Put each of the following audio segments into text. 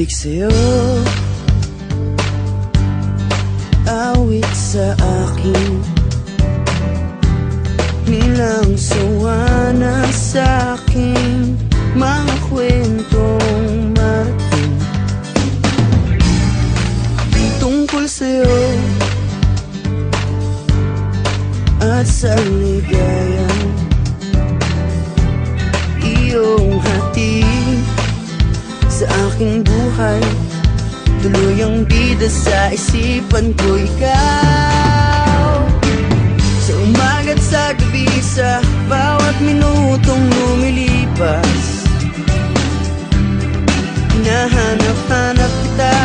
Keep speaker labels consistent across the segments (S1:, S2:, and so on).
S1: Sabik sa'yo, awit sa akin, nilang sawa na sa'king mga kwentong marating tungkol sa'yo at sa ligayang iyong hatid sa aking buhay. Tuluyang bida sa isipan ko ikaw, sa umaga't sa gabi, sa bawat minutong lumilipas. Hinahanap-hanap kita,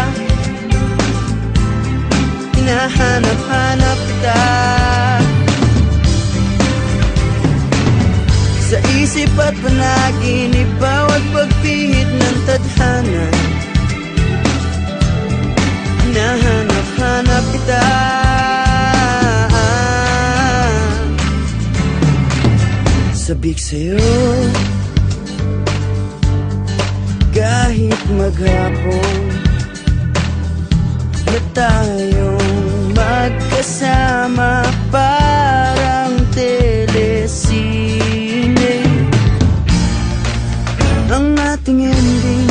S1: hinahanap-hanap kita, sa isip at panaginip, bawat pagpihit ng tadhana. Hinahanap-hanap kita, sabik sa'yo, kahit maghapon na tayong magkasama, parang telesine ang ating ending.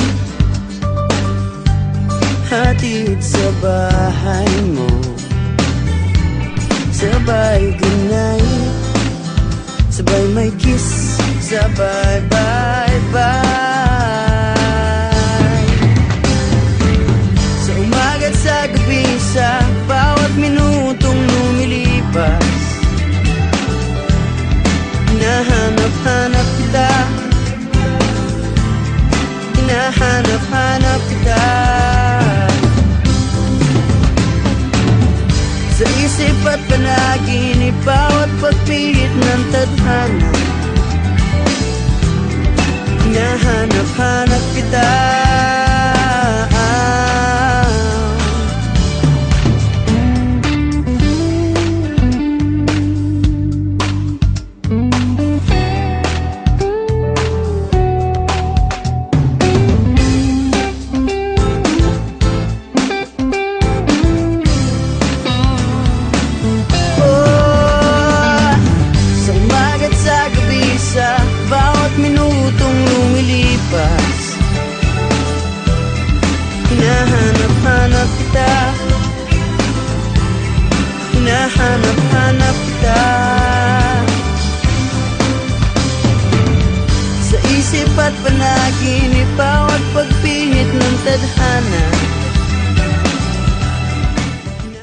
S1: Hatid sa bahay mo, sabay goodnight, sabay may kiss, sabay bye-bye. Sa umaga't sa gabi, sa bawat minutong lumilipas, hinahanap-hanap kita, hinahanap-hanap kita, sa isip at panaginip, bawat pagpihit ng tadhana. Hinahanap-hanap kita, minutong lumilipas. Hinahanap-hanap kita, hinahanap-hanap kita, sa isip at panaginip, bawat pagpihit ng tadhana.